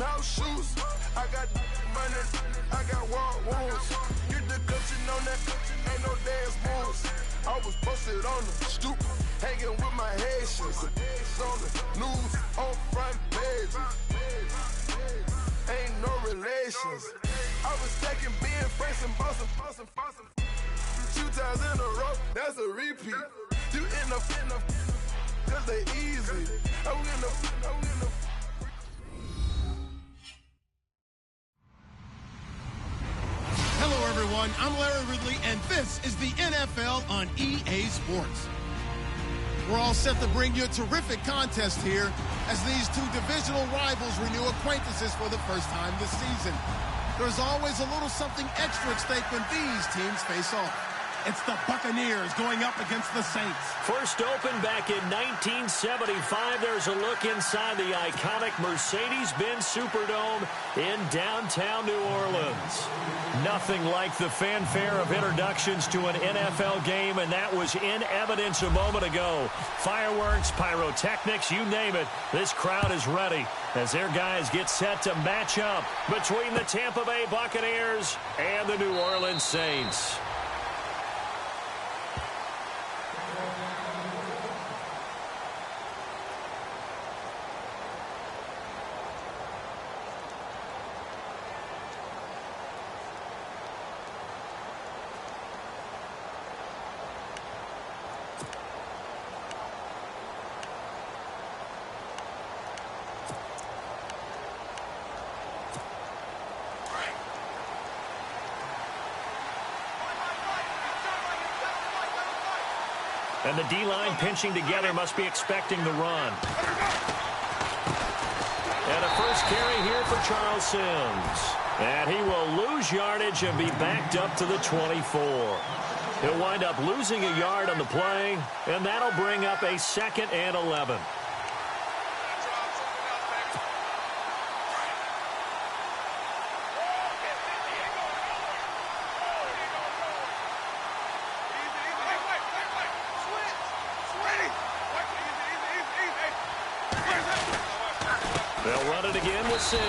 house shoes. I got money, I got walk wounds. Get the cushion on that, ain't no dance moves. I was posted on the stoop, hanging with my Haitians. On the news, on front pages. Ain't no relations. I was stacking being fresh and bustin'. 2 times in a row, that's a repeat. You end up, cause they easy. I'm in the. Hello, everyone. I'm Larry Ridley, and this is the NFL on EA Sports. We're all set to bring you a terrific contest here as these two divisional rivals renew acquaintances for the first time this season. There's always a little something extra at stake when these teams face off. It's the Buccaneers going up against the Saints. First opened back in 1975. There's a look inside the iconic Mercedes-Benz Superdome in downtown New Orleans. Nothing like the fanfare of introductions to an NFL game, and that was in evidence a moment ago. Fireworks, pyrotechnics, you name it. This crowd is ready as their guys get set to match up between the Tampa Bay Buccaneers and the New Orleans Saints. And the D-line pinching together must be expecting the run. And a first carry here for Charles Sims. And he will lose yardage and be backed up to the 24. He'll wind up losing a yard on the play, and that'll bring up a 2nd and 11. They'll run it again with Sims.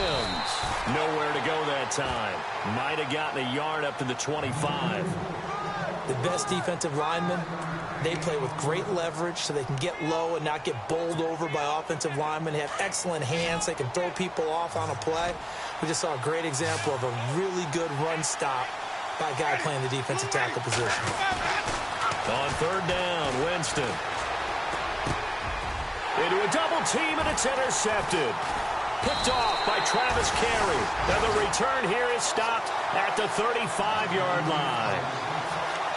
Nowhere to go that time. Might have gotten a yard up to the 25. The best defensive linemen, they play with great leverage so they can get low and not get bowled over by offensive linemen. They have excellent hands. They can throw people off on a play. We just saw a great example of a really good run stop by a guy playing the defensive tackle position. On 3rd down, Winston. Into a double team, and it's intercepted. Picked off by Travis Carey. And the return here is stopped at the 35-yard line.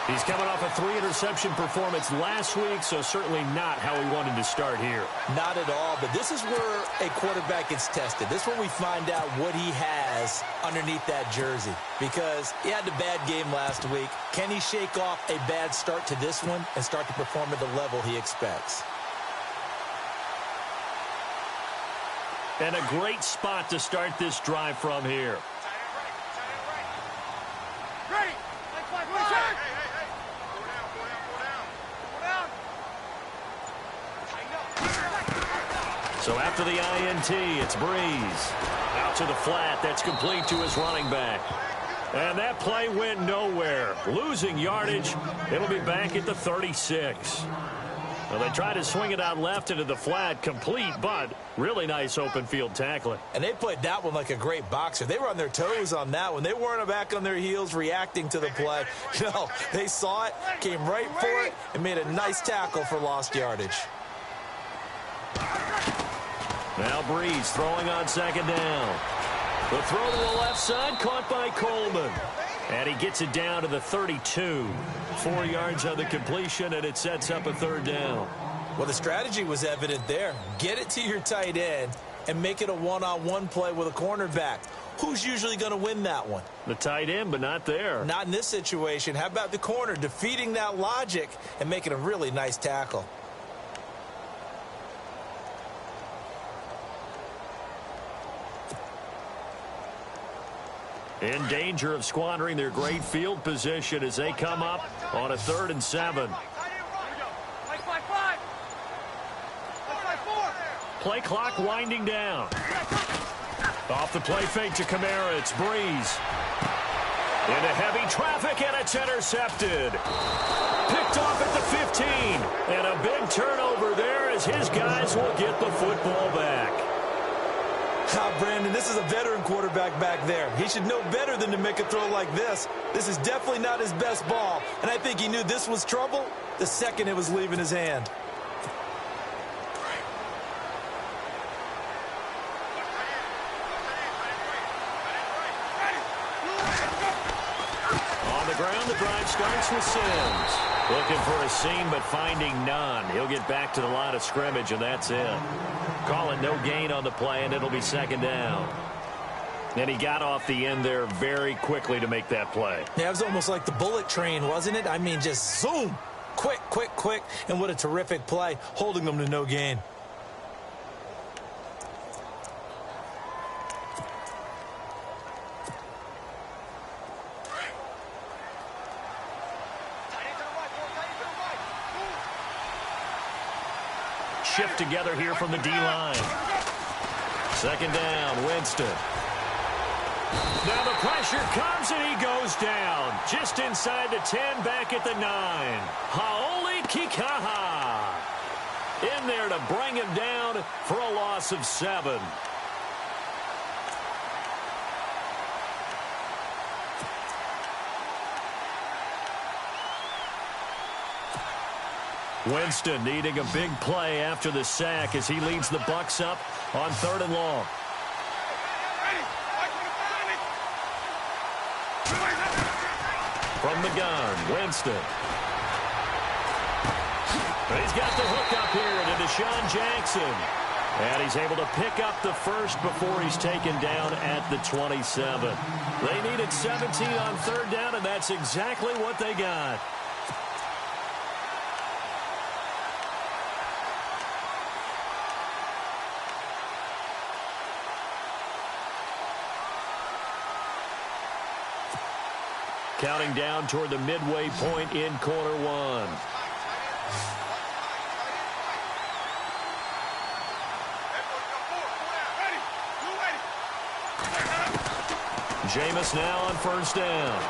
He's coming off a 3-interception performance last week, so certainly not how he wanted to start here. Not at all, but this is where a quarterback gets tested. This is where we find out what he has underneath that jersey, because he had a bad game last week. Can he shake off a bad start to this one and start to perform at the level he expects? And a great spot to start this drive from here. So after the INT, it's Breeze. Out to the flat. That's complete to his running back. And that play went nowhere. Losing yardage. It'll be back at the 36. Well, they tried to swing it out left into the flat, complete, but really nice open field tackling. And they played that one like a great boxer. They were on their toes on that one. They weren't back on their heels reacting to the play. No, they saw it, came right for it, and made a nice tackle for lost yardage. Now Breeze throwing on 2nd down. The throw to the left side, caught by Coleman. And he gets it down to the 32. 4 yards on the completion, and it sets up a 3rd down. Well, the strategy was evident there. Get it to your tight end and make it a one-on-one play with a cornerback. Who's usually going to win that one? The tight end, but not there. Not in this situation. How about the corner defeating that logic and making a really nice tackle? In danger of squandering their great field position as they come up on a 3rd and 7. Play clock winding down. Off the play fake to Kamara, it's Breeze. Into heavy traffic, and it's intercepted. Picked off at the 15. And a big turnover there as his guys will get the football back. Brandon, this is a veteran quarterback back there. He should know better than to make a throw like this. This is definitely not his best ball, and I think he knew this was trouble the second it was leaving his hand. On the ground, the drive starts with Sims. Looking for a seam, but finding none. He'll get back to the line of scrimmage, and that's it. Call it no gain on the play, and it'll be second down. And he got off the end there very quickly to make that play. Yeah, it was almost like the bullet train, wasn't it? I mean, just zoom. Quick, quick, quick. And what a terrific play, holding them to no gain. Shift together here from the D-line. Second down, Winston. Now the pressure comes and he goes down. Just inside the 10, back at the 9. Haoli Kikaha. In there to bring him down for a loss of 7. Winston needing a big play after the sack as he leads the Bucs up on 3rd and long. From the gun, Winston. He's got the hook up here to Deshaun Jackson. And he's able to pick up the first before he's taken down at the 27. They needed 17 on 3rd down, and that's exactly what they got. Counting down toward the midway point in quarter 1. Jameis now on 1st down.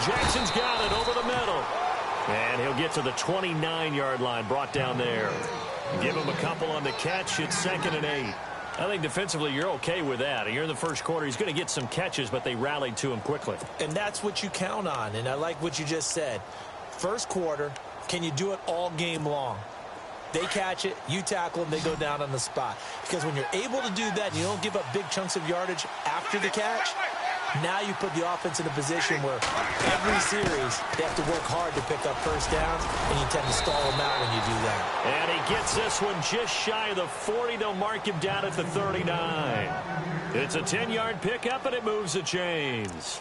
Jackson's got it over the middle. And he'll get to the 29-yard line, brought down there. Give him a couple on the catch. It's 2nd and 8. I think defensively you're okay with that. You're in the first quarter. He's going to get some catches, but they rallied to him quickly. And that's what you count on, and I like what you just said. First quarter, can you do it all game long? They catch it, you tackle them, they go down on the spot. Because when you're able to do that and you don't give up big chunks of yardage after the catch, now you put the offense in a position where every series they have to work hard to pick up first downs, and you tend to stall them out when you do that. And he gets this one just shy of the 40. They'll mark him down at the 39. It's a 10-yard pickup, and it moves the chains.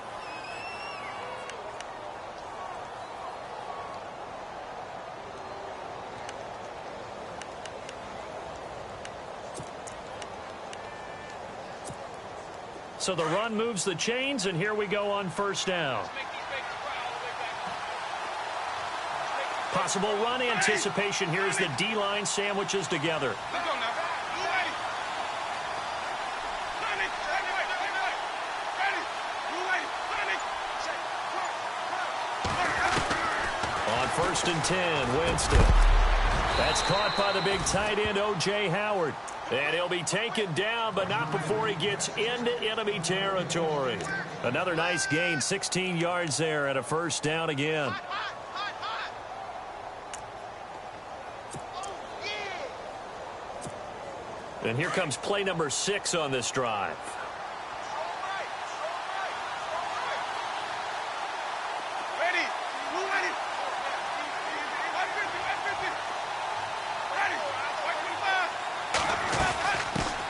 So the run moves the chains, and here we go on 1st down. Possible run anticipation here as the D-line sandwiches together. On 1st and 10, Winston. That's caught by the big tight end, O.J. Howard. And he'll be taken down, but not before he gets into enemy territory. Another nice gain, 16 yards there, and a 1st down again. And here comes play number 6 on this drive.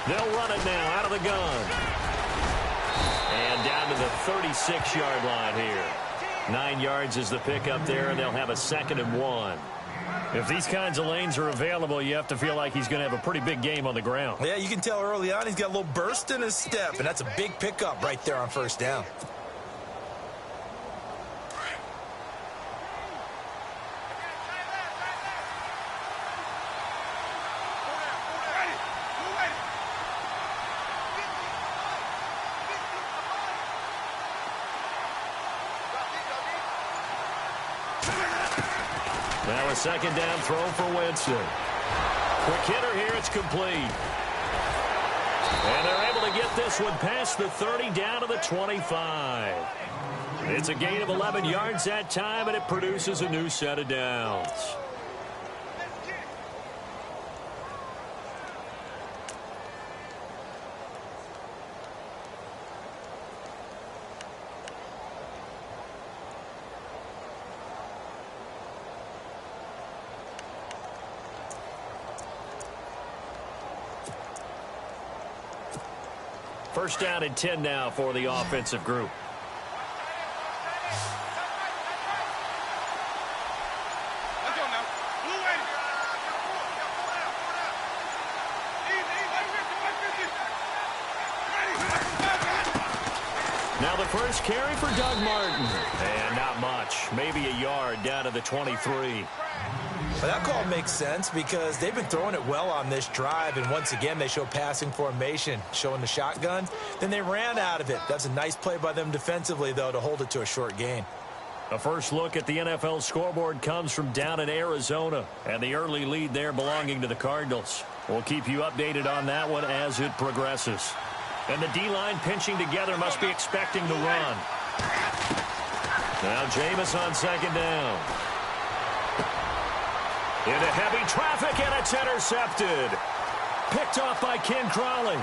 They'll run it now out of the gun. And down to the 36-yard line here. 9 yards is the pickup there, and they'll have a 2nd and 1. If these kinds of lanes are available, you have to feel like he's going to have a pretty big game on the ground. Yeah, you can tell early on he's got a little burst in his step, and that's a big pickup right there on 1st down. Now a second down throw for Winston. Quick hitter here. It's complete. And they're able to get this one past the 30 down to the 25. It's a gain of 11 yards that time, and it produces a new set of downs. First down and 10 now for the offensive group. Now the first carry for Doug Martin. And not much. Maybe a yard down to the 23. Well, that call makes sense because they've been throwing it well on this drive, and once again they show passing formation, showing the shotgun. Then they ran out of it. That's a nice play by them defensively, though, to hold it to a short gain. A first look at the NFL scoreboard comes from down in Arizona, and the early lead there belonging to the Cardinals. We'll keep you updated on that one as it progresses. And the D-line pinching together must be expecting the run. Now Jameis on second down. Into heavy traffic, and it's intercepted. Picked off by Ken Crawley.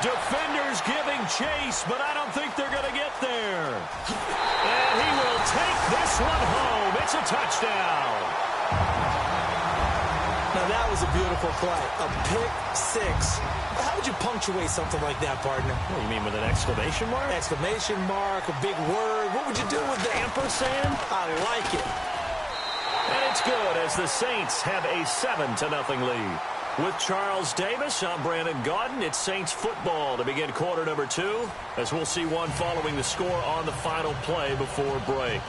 Defenders giving chase, but I don't think they're going to get there. And he will take this one home. It's a touchdown. Now that was a beautiful play. A pick six. How would you punctuate something like that, partner? What, you mean with an exclamation mark? Exclamation mark, a big word. What would you do with that? Ampersand? I like it. And it's good as the Saints have a 7-0 lead. With Charles Davis, I'm Brandon Gaudin. It's Saints football to begin quarter number 2, as we'll see one following the score on the final play before break.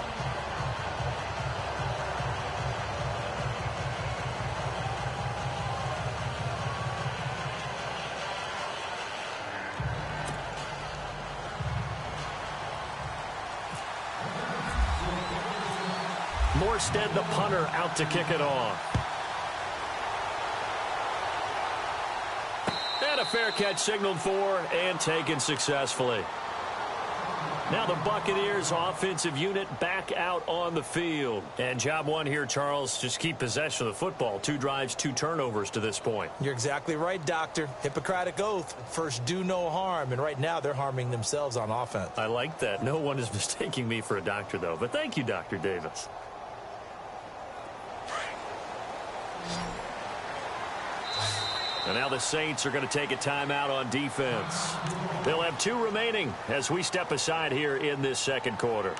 Morstead, the punter, out to kick it off. And a fair catch signaled for and taken successfully. Now the Buccaneers offensive unit back out on the field. And job one here, Charles, just keep possession of the football. 2 drives, 2 turnovers to this point. You're exactly right, Doctor. Hippocratic oath. First, do no harm. And right now, they're harming themselves on offense. I like that. No one is mistaking me for a doctor, though. But thank you, Dr. Davis. And now the Saints are going to take a timeout on defense. They'll have 2 remaining as we step aside here in this second quarter.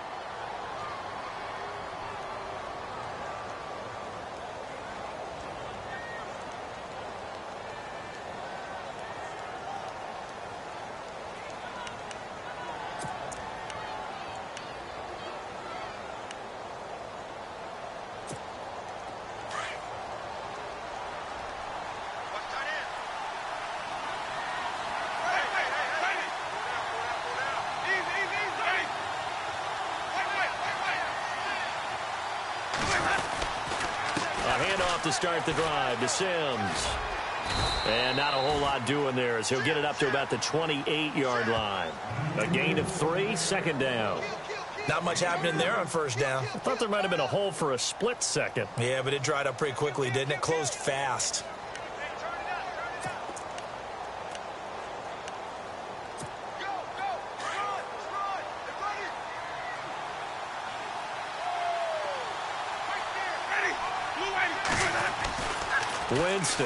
To start the drive to Sims. And not a whole lot doing there as he'll get it up to about the 28-yard line. A gain of 3, second down. Not much happening there on first down. I thought there might have been a hole for a split second. Yeah, but it dried up pretty quickly, didn't it? Closed fast. Winston.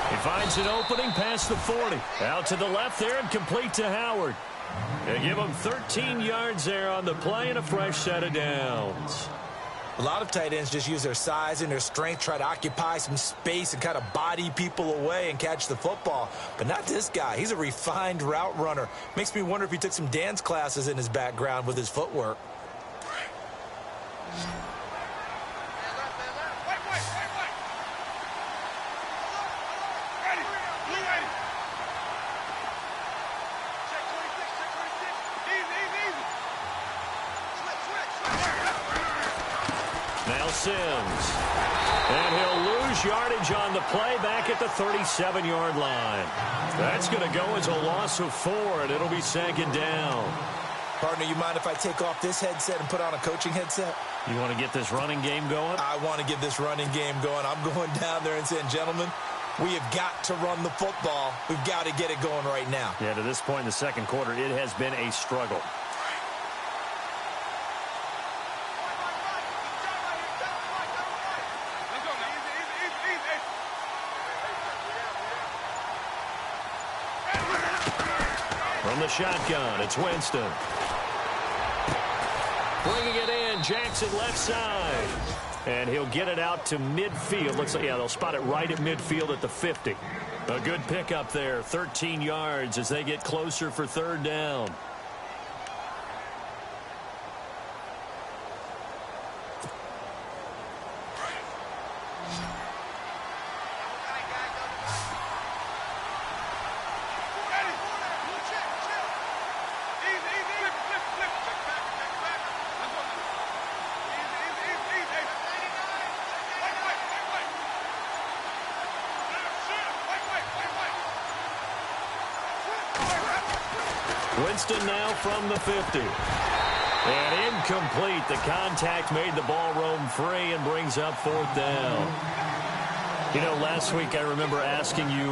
He finds an opening past the 40. Out to the left there and complete to Howard. They give him 13 yards there on the play and a fresh set of downs. A lot of tight ends just use their size and their strength, try to occupy some space and kind of body people away and catch the football. But not this guy. He's a refined route runner. Makes me wonder if he took some dance classes in his background with his footwork. Sims. And he'll lose yardage on the play back at the 37-yard line. That's going to go as a loss of 4, and it'll be second down. Partner, you mind if I take off this headset and put on a coaching headset? You want to get this running game going? I want to get this running game going. I'm going down there and saying, gentlemen, we have got to run the football. We've got to get it going right now. Yeah, to this point in the second quarter, it has been a struggle. From the shotgun, it's Winston. Bringing it in, Jackson left side. And he'll get it out to midfield. Looks like, yeah, they'll spot it right at midfield at the 50. A good pickup there, 13 yards as they get closer for third down. Winston now from the 50. And incomplete. The contact made the ball roam free and brings up fourth down. You know, last week I remember asking you,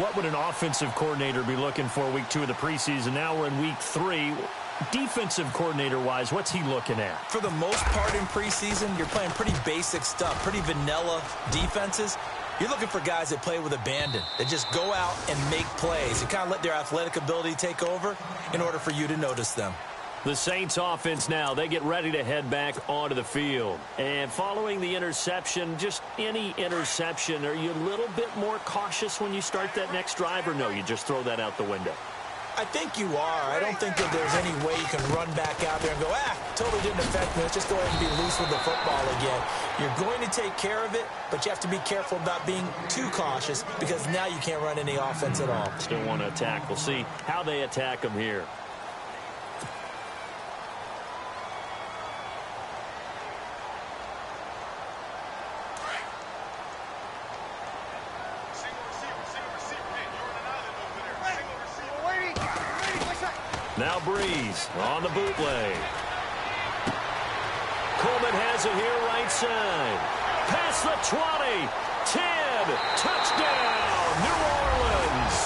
what would an offensive coordinator be looking for week 2 of the preseason? Now we're in week 3. Defensive coordinator-wise, what's he looking at? For the most part in preseason, you're playing pretty basic stuff, pretty vanilla defenses. You're looking for guys that play with abandon, that just go out and make plays and kind of let their athletic ability take over in order for you to notice them. The Saints offense now, they get ready to head back onto the field. And following the interception, just any interception, are you a little bit more cautious when you start that next drive, or no, you just throw that out the window? I think you are. I don't think that there's any way you can run back out there and go, totally didn't affect me. Let's just go ahead and be loose with the football again. You're going to take care of it, but you have to be careful about being too cautious because now you can't run any offense at all. Still want to attack. We'll see how they attack them here. Now Breeze on the bootleg. Coleman has it here right side. Past the 20. 10. Touchdown, New Orleans.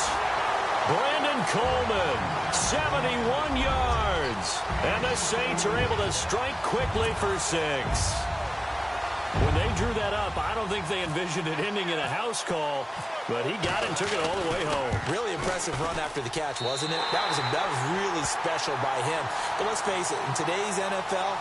Brandon Coleman, 71 yards. And the Saints are able to strike quickly for 6. When they drew that up, I don't think they envisioned it ending in a house call, but he got it and took it all the way home. Really impressive run after the catch, wasn't it? That was really special by him. But let's face it, in today's NFL,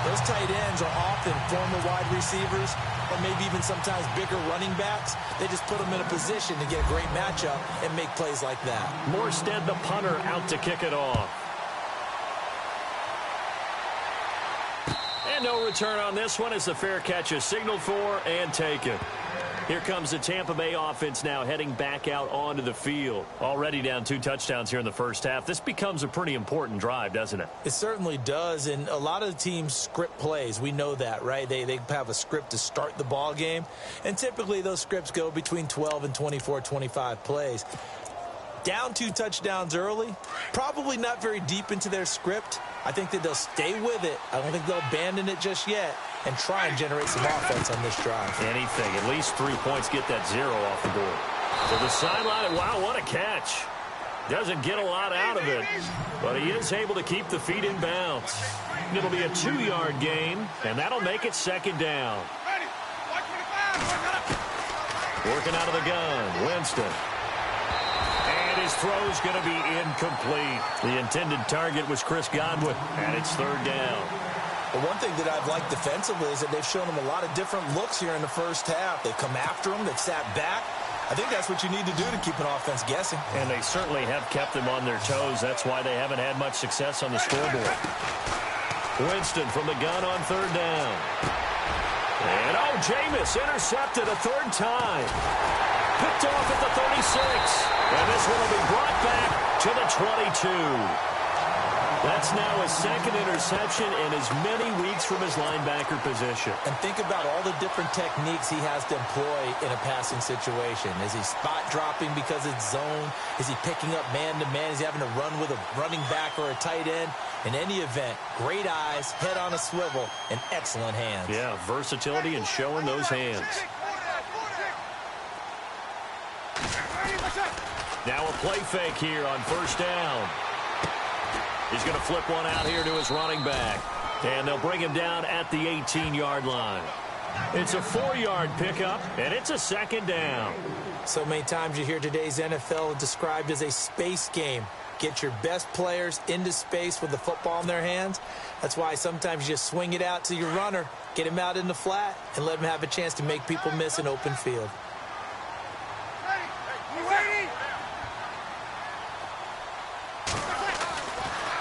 those tight ends are often former wide receivers or maybe even sometimes bigger running backs. They just put them in a position to get a great matchup and make plays like that. Morstead, the punter, out to kick it off. And no return on this one as the fair catch is signaled for and taken. Here comes the Tampa Bay offense now heading back out onto the field. Already down 2 touchdowns here in the first half. This becomes a pretty important drive, doesn't it? It certainly does, and a lot of the teams script plays. We know that, right? They have a script to start the ball game, and typically those scripts go between 12 and 24, 25 plays. Down 2 touchdowns early, probably not very deep into their script. I think that they'll stay with it. I don't think they'll abandon it just yet and try and generate some offense on this drive. Anything. At least 3 points, get that 0 off the board. To the sideline, wow, what a catch. Doesn't get a lot out of it, but he is able to keep the feet in bounds. It'll be a 2-yard gain, and that'll make it second down. Working out of the gun, Winston. And his throw's going to be incomplete. The intended target was Chris Godwin, and it's third down. But one thing that I've liked defensively is that they've shown them a lot of different looks here in the first half. They've come after them. They've sat back. I think that's what you need to do to keep an offense guessing. And they certainly have kept them on their toes. That's why they haven't had much success on the scoreboard. Winston from the gun on third down. And, Jameis intercepted a third time. Picked off at the 36. And this one will be brought back to the 22. That's now a second interception in as many weeks from his linebacker position. And think about all the different techniques he has to employ in a passing situation. Is he spot dropping because it's zone? Is he picking up man-to-man? Is he having to run with a running back or a tight end? In any event, great eyes, head on a swivel, and excellent hands. Yeah, versatility and showing those hands. Now a play fake here on first down. He's going to flip one out here to his running back. And they'll bring him down at the 18-yard line. It's a 4-yard pickup, and it's a second down. So many times you hear today's NFL described as a space game. Get your best players into space with the football in their hands. That's why sometimes you just swing it out to your runner, get him out in the flat, and let him have a chance to make people miss an open field.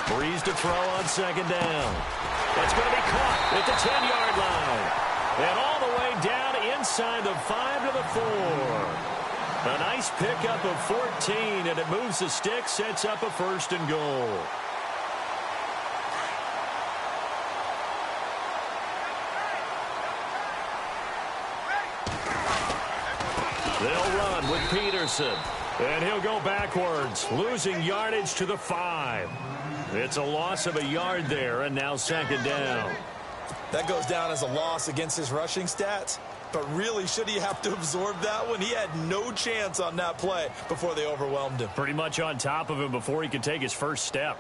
Breeze to throw on second down. It's going to be caught at the 10-yard line. And all the way down inside the 5 to the 4. A nice pickup of 14, and it moves the stick, sets up a first and goal. They'll run with Peterson. And he'll go backwards, losing yardage to the 5. It's a loss of a yard there, and now second down. That goes down as a loss against his rushing stats. But really, should he have to absorb that one? He had no chance on that play before they overwhelmed him. Pretty much on top of him before he could take his first step.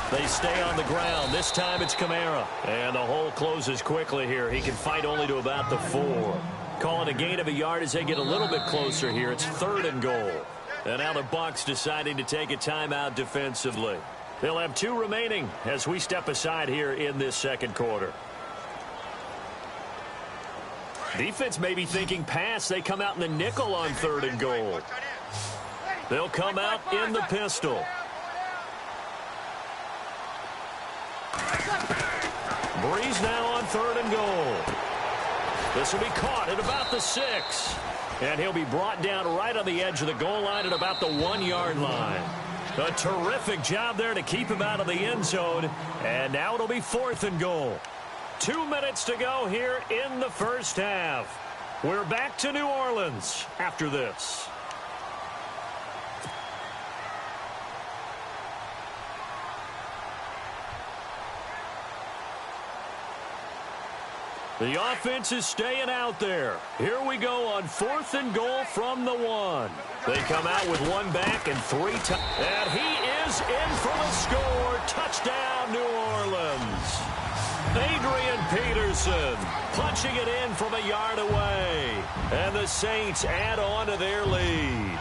They stay on the ground. This time it's Kamara. And the hole closes quickly here. He can fight only to about the 4. Calling a gain of a yard as they get a little bit closer here. It's third and goal. And now the Bucs deciding to take a timeout defensively. They'll have 2 remaining as we step aside here in this second quarter. Defense may be thinking pass. They come out in the nickel on third and goal. They'll come out in the pistol. Breeze now on third and goal. This will be caught at about the 6. And he'll be brought down right on the edge of the goal line at about the 1-yard line. A terrific job there to keep him out of the end zone. And now it'll be fourth and goal. 2 minutes to go here in the first half. We're back to New Orleans after this. The offense is staying out there. Here we go on fourth and goal from the 1. They come out with 1 back and 3 times. And he is in for the score. Touchdown, New Orleans. Adrian Peterson punching it in from a yard away. And the Saints add on to their lead.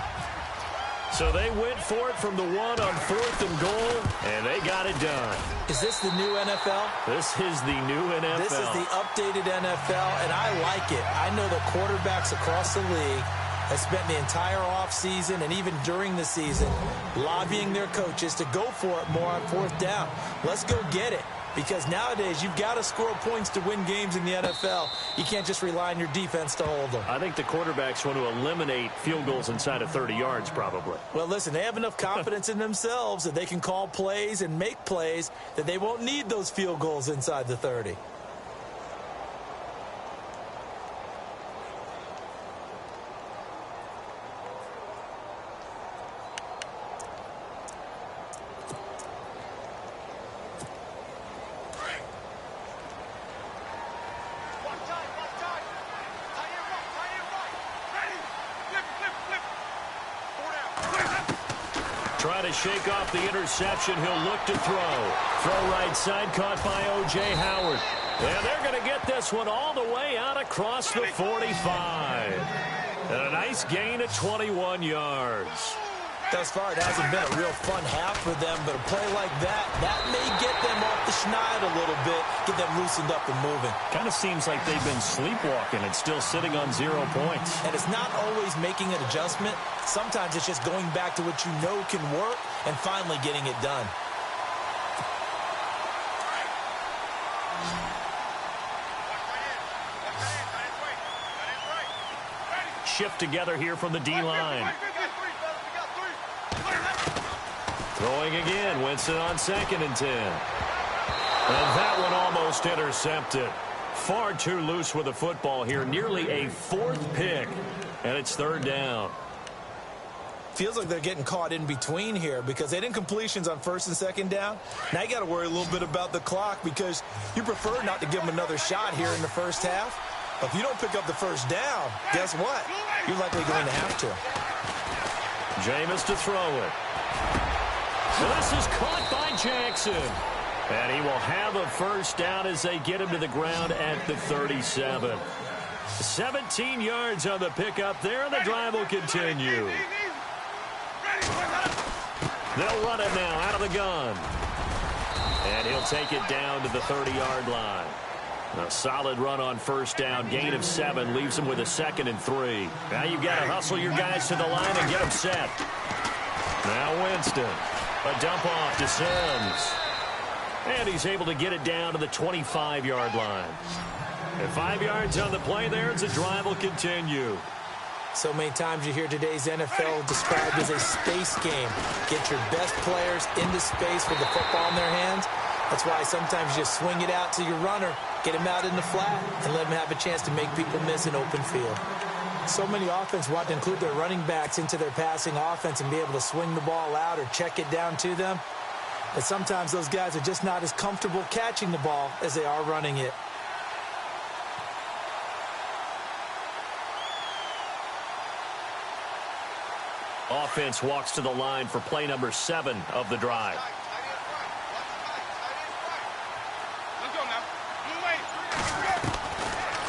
So they went for it from the 1 on fourth and goal, and they got it done. Is this the new NFL? This is the new NFL. This is the updated NFL, and I like it. I know the quarterbacks across the league have spent the entire offseason and even during the season lobbying their coaches to go for it more on fourth down. Let's go get it. Because nowadays, you've got to score points to win games in the NFL. You can't just rely on your defense to hold them. I think the quarterbacks want to eliminate field goals inside of 30 yards, probably. Well, listen, they have enough confidence in themselves that they can call plays and make plays that they won't need those field goals inside the 30. Try to shake off the interception. He'll look to throw. Throw right side, caught by O.J. Howard. And they're going to get this one all the way out across the 45. And a nice gain of 21 yards. Thus far, it hasn't been a real fun half for them, but a play like that may get them off the schneid a little bit, get them loosened up and moving. Kind of seems like they've been sleepwalking and still sitting on 0 points. And it's not always making an adjustment. Sometimes it's just going back to what you know can work and finally getting it done. shift together here from the D-line. Throwing again. Winston on 2nd and 10. And that one almost intercepted. Far too loose with the football here. Nearly a 4th pick. And it's 3rd down. Feels like they're getting caught in between here because they didn't completions on 1st and 2nd down. Now you got to worry a little bit about the clock because you prefer not to give them another shot here in the first half. But if you don't pick up the 1st down, guess what? You're likely going to have to. Jameis to throw it. So this is caught by Jackson. And he will have a 1st down as they get him to the ground at the 37. 17 yards on the pickup there, and the drive will continue. They'll run it now out of the gun. And he'll take it down to the 30-yard line. A solid run on 1st down. Gain of 7 leaves him with a 2nd and 3. Now you've got to hustle your guys to the line and get them set. Now Winston. A dump off to Sims. And he's able to get it down to the 25-yard line. And 5 yards on the play there as the drive will continue. So many times you hear today's NFL described as a space game. Get your best players into space with the football in their hands. That's why sometimes you just swing it out to your runner, get him out in the flat, and let him have a chance to make people miss an open field. So many offenses want to include their running backs into their passing offense and be able to swing the ball out or check it down to them. But sometimes those guys are just not as comfortable catching the ball as they are running it. Offense walks to the line for play number 7 of the drive.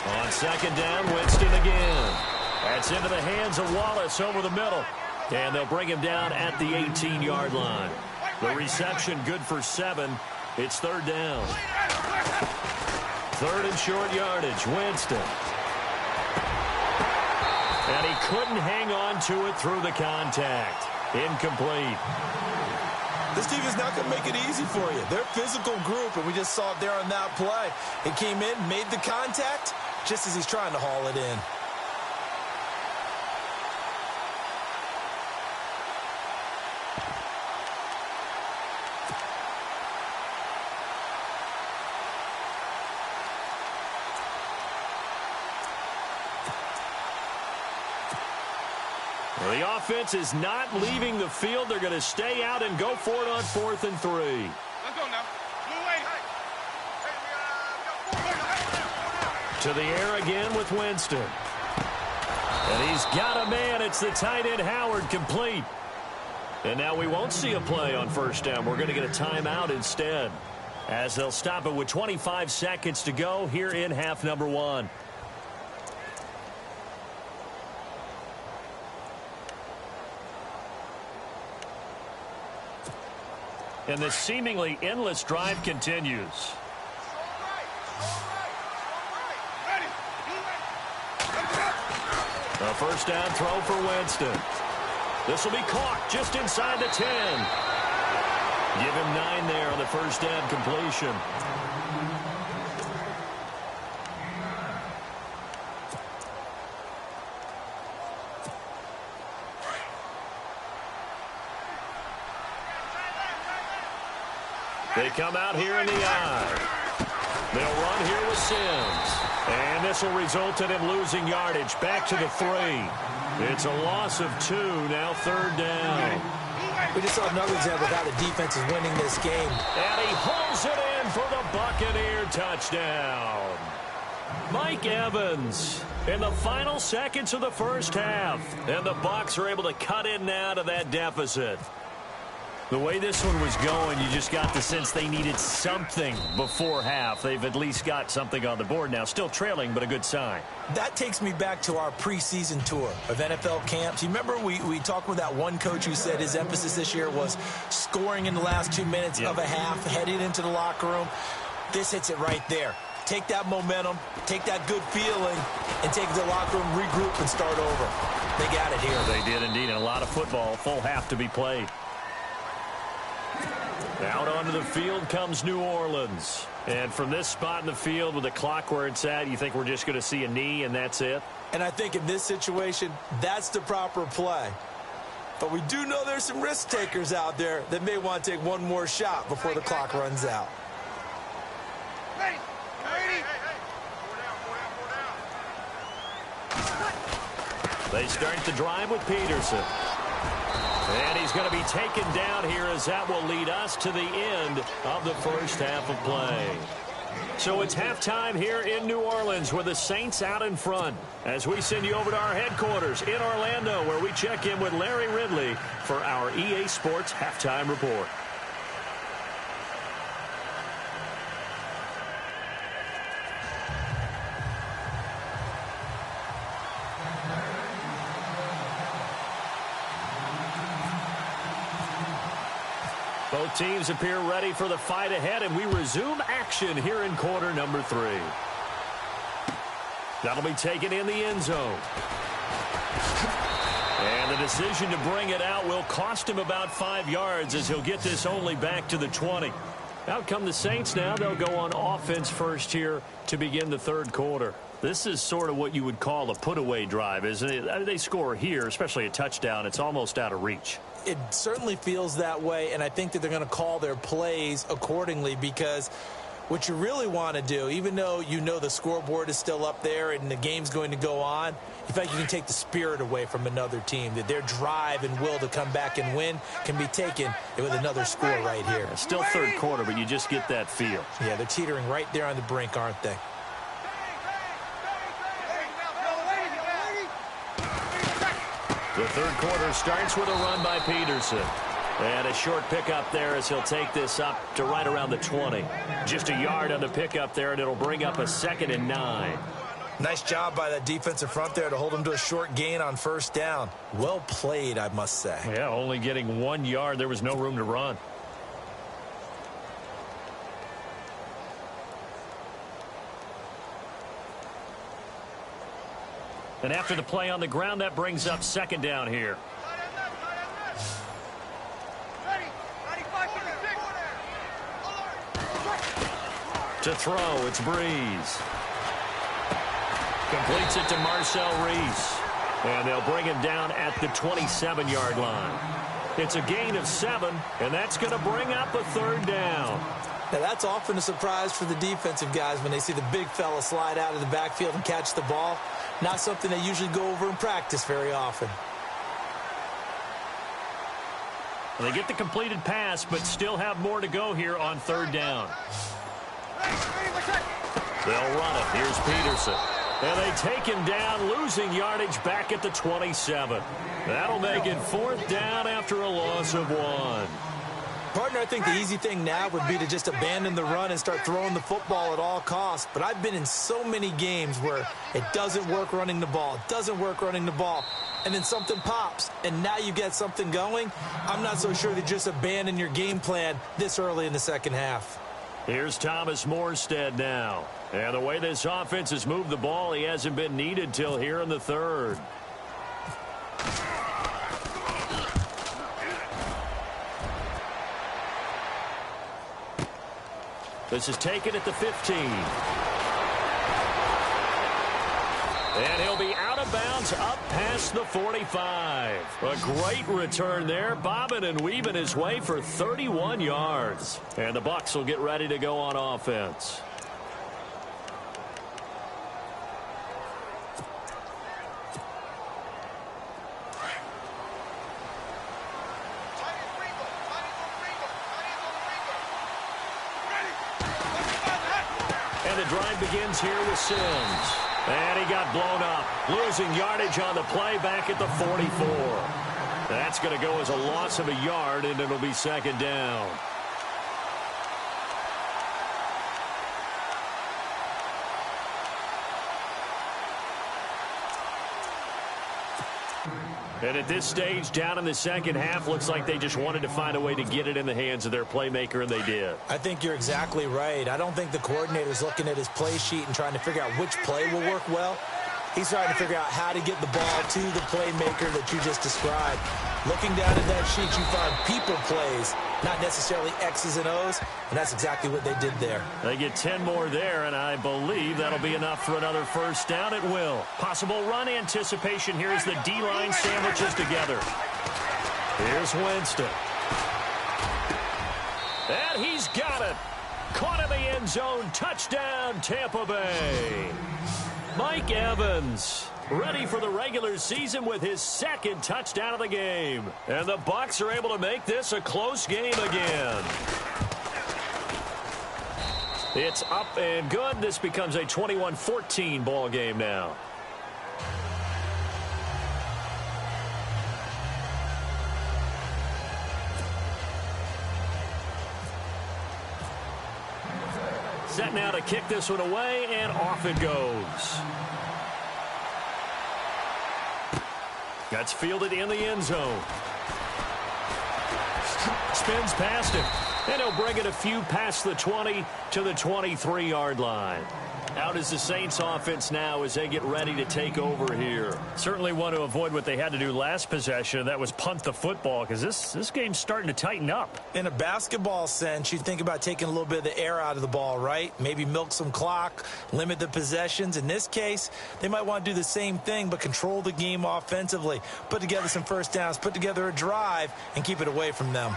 On 2nd down, Winston again. That's into the hands of Wallace over the middle. And they'll bring him down at the 18-yard line. The reception good for 7. It's 3rd down. 3rd and short yardage, Winston. And he couldn't hang on to it through the contact. Incomplete. This team is not going to make it easy for you. They're a physical group, and we just saw it there on that play. It came in, made the contact, just as he's trying to haul it in. The offense is not leaving the field. They're going to stay out and go for it on 4th and 3. Let's go now. To the air again with Winston. And he's got a man. It's the tight end Howard, complete. And now we won't see a play on 1st down. We're going to get a timeout instead, as they'll stop it with 25 seconds to go here in half number 1. And the seemingly endless drive continues. A 1st down throw for Winston. This will be caught just inside the 10. Give him 9 there on the 1st down completion. They come out here in the eye. They'll run here with Sims. And this will result in him losing yardage back to the 3. It's a loss of 2, now 3rd down. We just saw another example of how the defense is winning this game. And he holds it in for the Buccaneer touchdown. Mike Evans in the final seconds of the first half. And the Bucs are able to cut in now to that deficit. The way this one was going, you just got the sense they needed something before half. They've at least got something on the board now. Still trailing, but a good sign. That takes me back to our preseason tour of NFL camps. You remember we talked with that one coach who said his emphasis this year was scoring in the last 2 minutes of a half, heading into the locker room. This hits it right there. Take that momentum, take that good feeling, and take the locker room, regroup, and start over. They got it here. They did indeed. And a lot of football, full half to be played. Out onto the field comes New Orleans. And from this spot in the field with the clock where it's at, you think we're just going to see a knee and that's it? And I think in this situation, that's the proper play. But we do know there's some risk takers out there that may want to take one more shot before the clock runs out. Ready. They start the drive with Peterson. And he's going to be taken down here as that will lead us to the end of the first half of play. So it's halftime here in New Orleans with the Saints out in front as we send you over to our headquarters in Orlando where we check in with Larry Ridley for our EA Sports Halftime Report. Both teams appear ready for the fight ahead, and we resume action here in quarter number 3. That'll be taken in the end zone. And the decision to bring it out will cost him about 5 yards as he'll get this only back to the 20. Out come the Saints now. They'll go on offense first here to begin the third quarter. This is sort of what you would call a put-away drive, isn't it? They score here, especially a touchdown. It's almost out of reach. It certainly feels that way, and I think that they're going to call their plays accordingly because what you really want to do, even though you know the scoreboard is still up there and the game's going to go on, in fact, you can take the spirit away from another team, that their drive and will to come back and win can be taken with another score right here. Still third quarter, but you just get that feel. Yeah, they're teetering right there on the brink, aren't they? The third quarter starts with a run by Peterson. And a short pickup there as he'll take this up to right around the 20. Just a yard on the pickup there, and it'll bring up a 2nd and 9. Nice job by that defensive front there to hold him to a short gain on first down. Well played, I must say. Yeah, only getting 1 yard. There was no room to run. And after the play on the ground, that brings up 2nd down here. To throw, it's Breeze. Completes it to Marcel Reese. And they'll bring him down at the 27-yard line. It's a gain of 7, and that's going to bring up a 3rd down. Now, that's often a surprise for the defensive guys when they see the big fella slide out of the backfield and catch the ball. Not something they usually go over in practice very often. They get the completed pass, but still have more to go here on 3rd down. They'll run it. Here's Peterson. And they take him down, losing yardage back at the 27. That'll make it 4th down after a loss of 1. Partner, I think the easy thing now would be to just abandon the run and start throwing the football at all costs. But I've been in so many games where it doesn't work running the ball, and then something pops, and now you get something going. I'm not so sure to just abandon your game plan this early in the second half. Here's Thomas Morstead now. And the way this offense has moved the ball, he hasn't been needed till here in the 3rd. This is taken at the 15. And he'll be out of bounds up past the 45. A great return there, bobbing and weaving his way for 31 yards. And the Bucs will get ready to go on offense. And the drive begins here with Sims. And he got blown up, losing yardage on the play back at the 44. That's going to go as a loss of a yard, and it'll be 2nd down. And at this stage, down in the second half, looks like they just wanted to find a way to get it in the hands of their playmaker, and they did. I think you're exactly right. I don't think the coordinator's looking at his play sheet and trying to figure out which play will work well. He's trying to figure out how to get the ball to the playmaker that you just described. Looking down at that sheet, you find people plays not necessarily X's and O's, and that's exactly what they did there. They get 10 more there, and I believe that'll be enough for another first down. It will. Possible run anticipation here as the D-line sandwiches together. Here's Winston. And he's got it. Caught in the end zone. Touchdown, Tampa Bay. Mike Evans ready for the regular season with his second touchdown of the game. And the Bucs are able to make this a close game again. It's up and good. This becomes a 21-14 ball game now. Set now to kick this one away, and off it goes. That's fielded in the end zone. Spins past him, and he'll bring it a few past the 20 to the 23-yard line. Out is the Saints offense now as they get ready to take over here. Certainly want to avoid what they had to do last possession. That was punt the football, because this game's starting to tighten up. In a basketball sense, you think about taking a little bit of the air out of the ball, right? Maybe milk some clock, limit the possessions. In this case, they might want to do the same thing, but control the game offensively. Put together some first downs, put together a drive, and keep it away from them.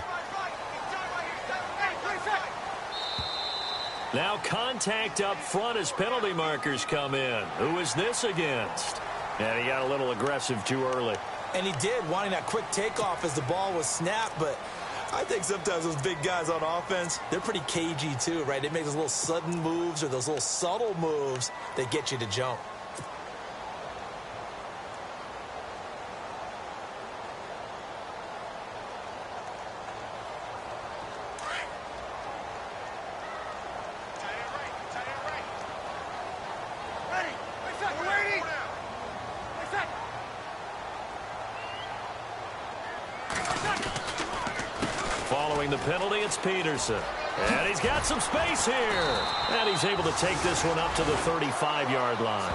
Now contact up front as penalty markers come in. Who is this against? And he got a little aggressive too early. And he did, wanting that quick takeoff as the ball was snapped. But I think sometimes those big guys on offense, they're pretty cagey too, right? They make those little sudden moves or those little subtle moves that get you to jump. Following the penalty, it's Peterson. And he's got some space here. And he's able to take this one up to the 35-yard line.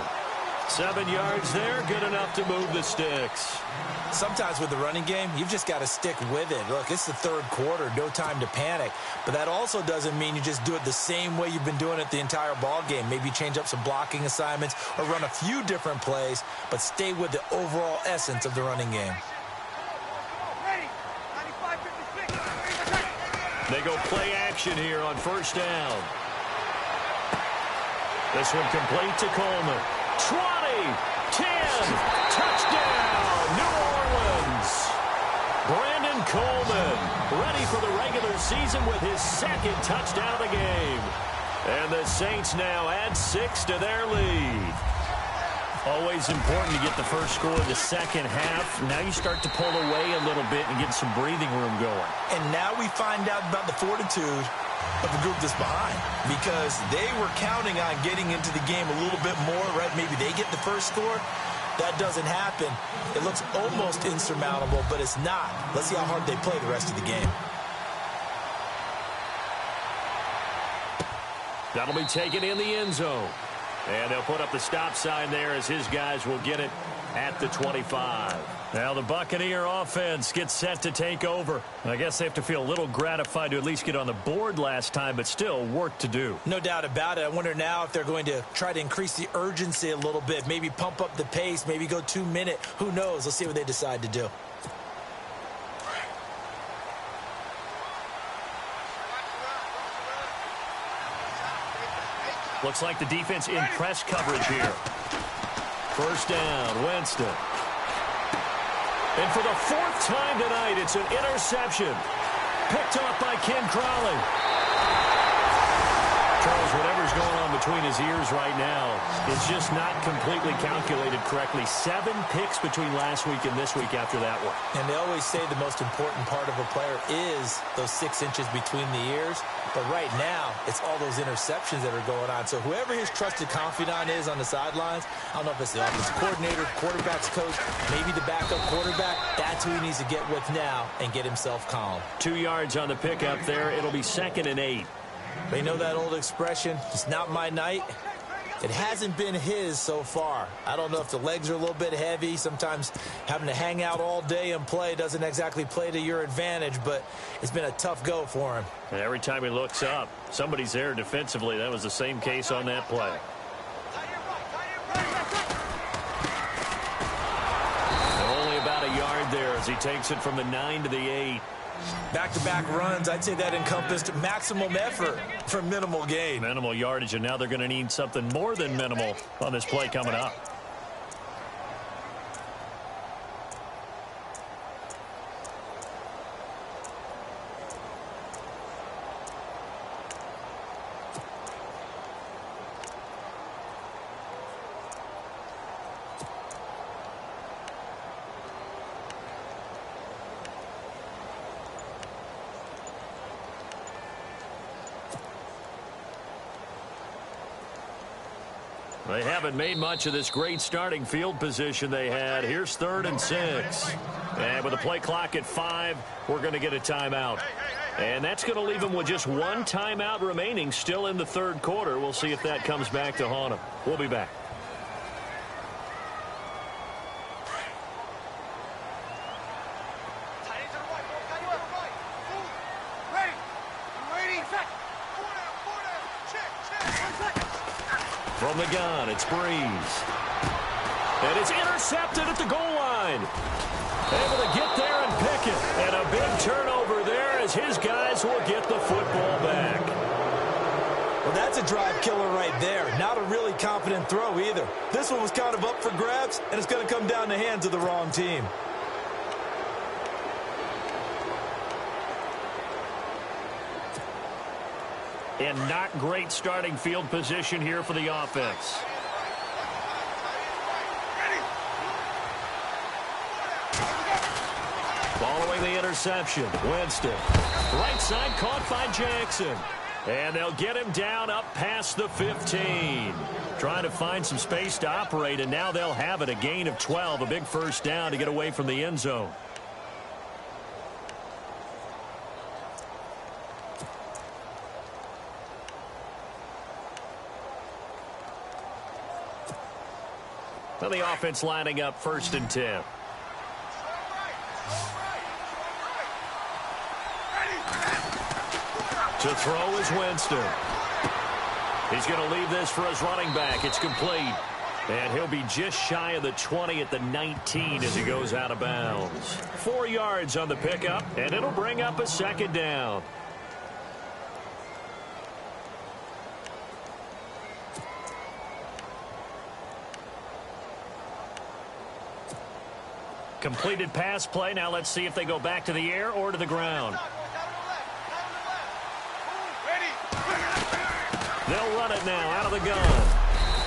7 yards there, good enough to move the sticks. Sometimes with the running game, you've just got to stick with it. Look, it's the third quarter, no time to panic. But that also doesn't mean you just do it the same way you've been doing it the entire ball game. Maybe change up some blocking assignments or run a few different plays, but stay with the overall essence of the running game. They go play action here on first down. This one complete to Coleman. 20, 10, touchdown, New Orleans. Brandon Coleman ready for the regular season with his second touchdown of the game. And the Saints now add 6 to their lead. Always important to get the first score of the second half. Now you start to pull away a little bit and get some breathing room going. And now we find out about the fortitude of the group that's behind, because they were counting on getting into the game a little bit more, right? Maybe they get the first score. That doesn't happen. It looks almost insurmountable, but it's not. Let's see how hard they play the rest of the game. That'll be taken in the end zone. And they'll put up the stop sign there as his guys will get it at the 25. Now the Buccaneer offense gets set to take over. I guess they have to feel a little gratified to at least get on the board last time, but still work to do. No doubt about it. I wonder now if they're going to try to increase the urgency a little bit, maybe pump up the pace, maybe go 2 minute. Who knows? Let's see what they decide to do. Looks like the defense in press coverage here. First down, Winston. And for the 4th time tonight, it's an interception. Picked off by Ken Crowley. Charles, whatever's going on between his ears right now, it's just not completely calculated correctly. 7 picks between last week and this week after that one. And they always say the most important part of a player is those 6 inches between the ears. But right now, it's all those interceptions that are going on. So whoever his trusted confidant is on the sidelines, I don't know if it's the offensive coordinator, quarterback's coach, maybe the backup quarterback, that's who he needs to get with now and get himself calm. 2 yards on the pickup there. It'll be 2nd and 8. They know that old expression, it's not my night. It hasn't been his so far. I don't know if the legs are a little bit heavy. Sometimes having to hang out all day and play doesn't exactly play to your advantage, but it's been a tough go for him. And every time he looks up, somebody's there defensively. That was the same case on that play. Only about a yard there as he takes it from the 9 to the 8. Back-to-back runs, I'd say that encompassed maximum effort for minimal gain. Minimal yardage, and now they're going to need something more than minimal on this play coming up. They haven't made much of this great starting field position they had. Here's 3rd and 6. And with the play clock at 5, we're going to get a timeout. And that's going to leave them with just one timeout remaining still in the 3rd quarter. We'll see if that comes back to haunt them. We'll be back. From the gun, it's Breeze. And it's intercepted at the goal line. Able to get there and pick it. And a big turnover there as his guys will get the football back. Well, that's a drive killer right there. Not a really confident throw either. This one was kind of up for grabs, and it's going to come down the hands of the wrong team. And not great starting field position here for the offense. Following the interception, Winston. Right side caught by Jackson. And they'll get him down up past the 15. Trying to find some space to operate, and now they'll have it. A gain of 12, a big first down to get away from the end zone. Well, the offense lining up 1st and 10. To throw is Winston. He's going to leave this for his running back. It's complete. And he'll be just shy of the 20 at the 19 as he goes out of bounds. 4 yards on the pickup, and it'll bring up a 2nd down. Completed pass play. Now let's see if they go back to the air or to the ground. They'll run it now out of the gun.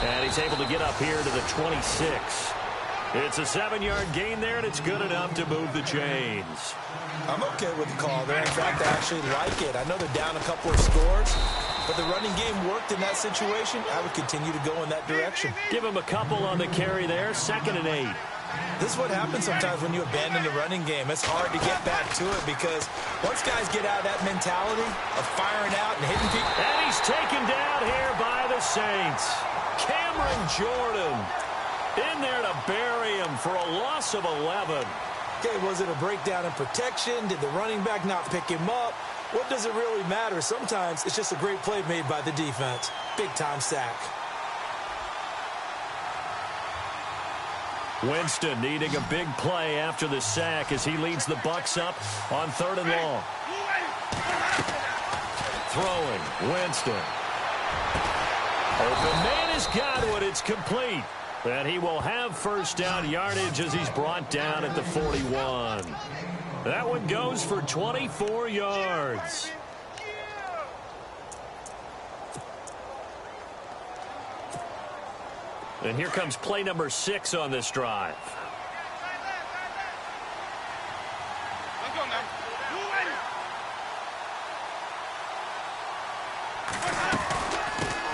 And he's able to get up here to the 26. It's a 7-yard gain there, and it's good enough to move the chains. I'm okay with the call there. In fact, I actually like it. I know they're down a couple of scores, but the running game worked in that situation. I would continue to go in that direction. Give him a couple on the carry there. 2nd and 8. This is what happens sometimes when you abandon the running game. It's hard to get back to it because once guys get out of that mentality of firing out and hitting people. And he's taken down here by the Saints. Cameron Jordan in there to bury him for a loss of 11. Okay, was it a breakdown in protection? Did the running back not pick him up? What does it really matter? Sometimes it's just a great play made by the defense. Big-time sack. Winston needing a big play after the sack as he leads the Bucs up on 3rd and long. Throwing, Winston. Open man has got it. It's complete. And he will have 1st down yardage as he's brought down at the 41. That one goes for 24 yards. And here comes play number 6 on this drive.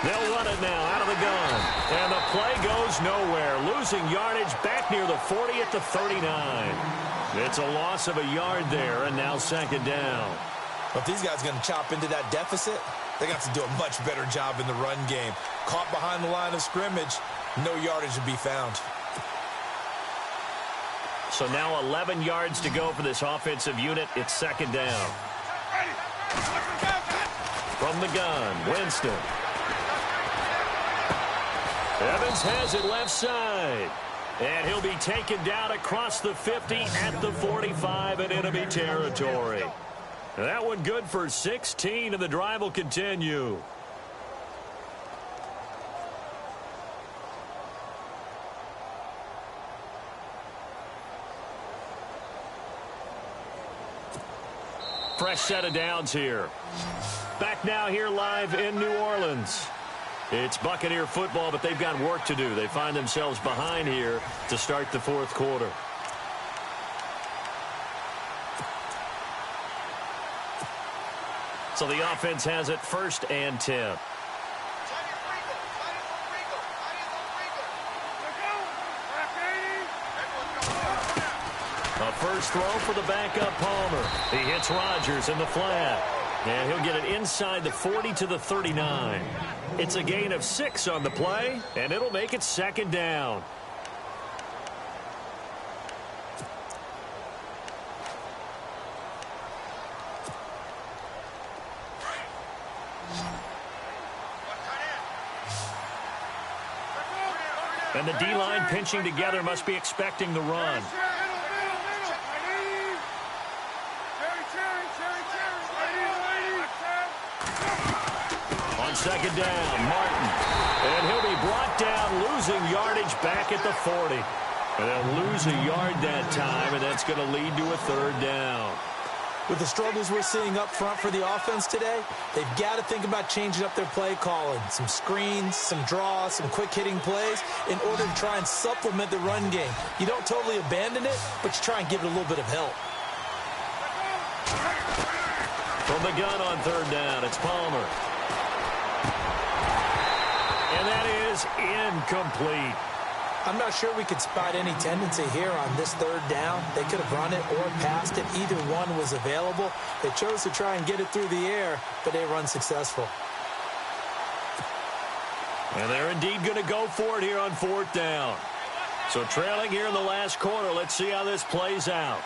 They'll run it now out of the gun. And the play goes nowhere. Losing yardage back near the 40 at the 39. It's a loss of a yard there, and now 2nd down. But these guys are going to chop into that deficit. They got to do a much better job in the run game. Caught behind the line of scrimmage, no yardage to be found. So now 11 yards to go for this offensive unit. It's second down. From the gun, Winston. Evans has it left side. And he'll be taken down across the 50 at the 45 in enemy territory. That one good for 16, and the drive will continue. Fresh set of downs here. Back now here live in New Orleans. It's Buccaneer football, but they've got work to do. They find themselves behind here to start the fourth quarter. So the offense has it 1st and 10. A first throw for the backup Palmer. He hits Rodgers in the flat. And he'll get it inside the 40 to the 39. It's a gain of 6 on the play, and it'll make it second down. And the D-line pinching together must be expecting the run. On second down, Martin. And he'll be brought down, losing yardage back at the 40. And they'll lose a yard that time, and that's going to lead to a third down. With the struggles we're seeing up front for the offense today, they've got to think about changing up their play calling. Some screens, some draws, some quick-hitting plays in order to try and supplement the run game. You don't totally abandon it, but you try and give it a little bit of help. From the gun on third down, it's Palmer. And that is incomplete. I'm not sure we could spot any tendency here on this third down. They could have run it or passed it. Either one was available. They chose to try and get it through the air, but they were unsuccessful. And they're indeed going to go for it here on fourth down. So trailing here in the last quarter. Let's see how this plays out.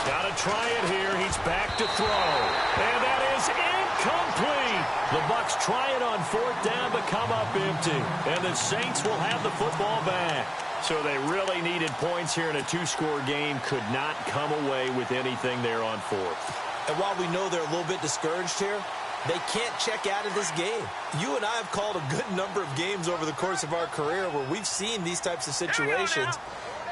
Got to try it here. He's back to throw. And that is incomplete. The Bucs try it on fourth down, but come up empty. And the Saints will have the football back. So they really needed points here in a two-score game. Could not come away with anything there on fourth. And while we know they're a little bit discouraged here, they can't check out of this game. You and I have called a good number of games over the course of our career where we've seen these types of situations.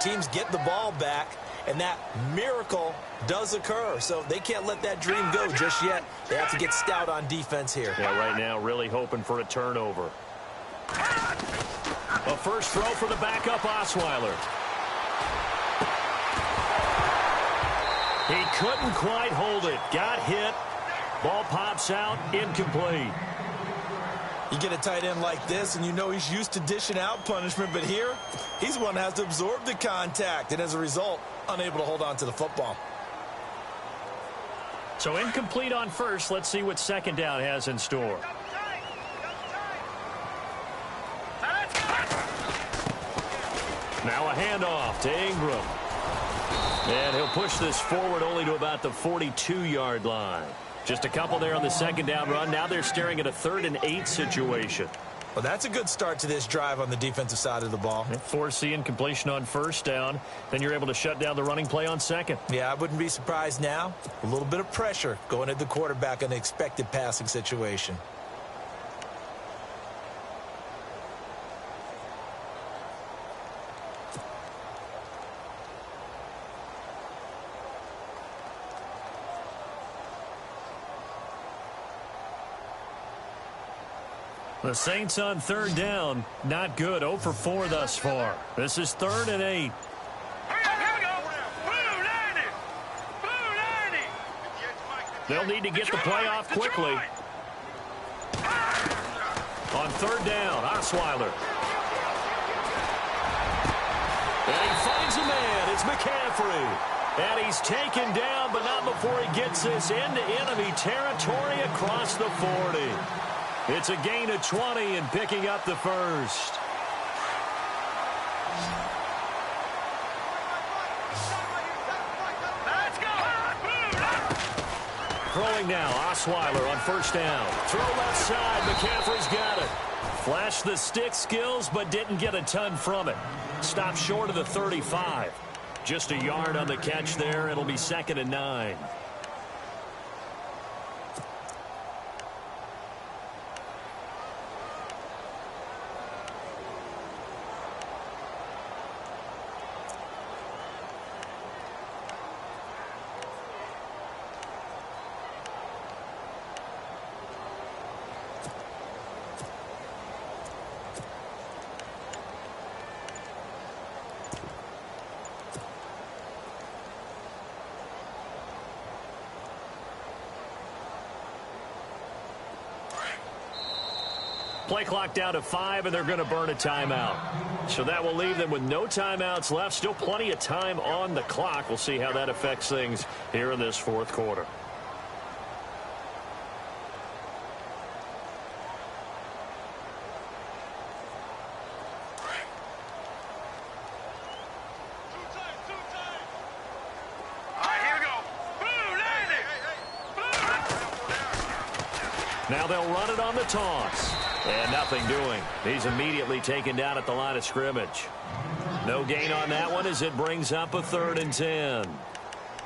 Teams get the ball back, and that miracle does occur. So they can't let that dream go just yet. They have to get stout on defense here. Yeah, right now really hoping for a turnover. A first throw for the backup Osweiler. He couldn't quite hold it. Got hit. Ball pops out. Incomplete. You get a tight end like this, and you know he's used to dishing out punishment, but here, he's the one that has to absorb the contact, and as a result, unable to hold on to the football. So incomplete on first. Let's see what second down has in store. Now a handoff to Ingram. And he'll push this forward only to about the 42-yard line. Just a couple there on the second down run. Now they're staring at a 3rd and 8 situation. Well, that's a good start to this drive on the defensive side of the ball. Force incompletion on first down. Then you're able to shut down the running play on second. Yeah, I wouldn't be surprised now. A little bit of pressure going at the quarterback on the expected passing situation. The Saints on third down, not good. 0 for 4 thus far. This is 3rd and 8. They'll need to get the play off quickly. On third down, Osweiler. And he finds a man. It's McCaffrey. And he's taken down, but not before he gets this into enemy territory across the 40. It's a gain of 20 and picking up the first. Throwing now, Osweiler on first down. Throw left side, McCaffrey's got it. Flashed the stick skills, but didn't get a ton from it. Stopped short of the 35. Just a yard on the catch there. It'll be 2nd and 9. Play clock down to 5, and they're going to burn a timeout. So that will leave them with no timeouts left. Still plenty of time on the clock. We'll see how that affects things here in this fourth quarter. Now they'll run it on the toss. And nothing doing. He's immediately taken down at the line of scrimmage. No gain on that one as it brings up a 3rd and 10.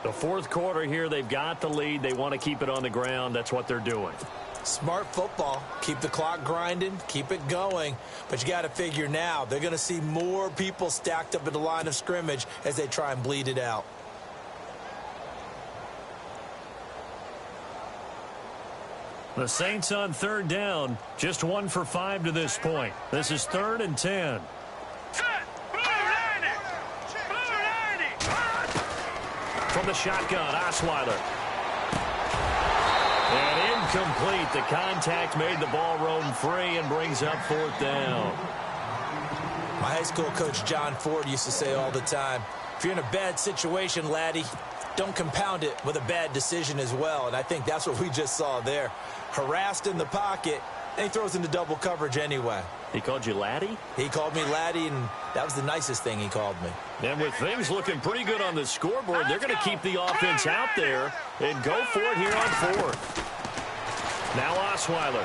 The fourth quarter here, they've got the lead. They want to keep it on the ground. That's what they're doing. Smart football. Keep the clock grinding. Keep it going. But you got to figure now, they're going to see more people stacked up at the line of scrimmage as they try and bleed it out. The Saints on 3rd down, just 1 for 5 to this point. This is 3rd and 10. From the shotgun, Osweiler. And incomplete. The contact made the ball roam free and brings up 4th down. My high school coach, John Ford, used to say all the time, if you're in a bad situation, laddie, don't compound it with a bad decision as well. And I think that's what we just saw there. Harassed in the pocket, and he throws into double coverage anyway. He called you laddie? He called me laddie, and that was the nicest thing he called me. And with things looking pretty good on the scoreboard, they're going to keep the offense out there and go for it here on 4th. Now Osweiler.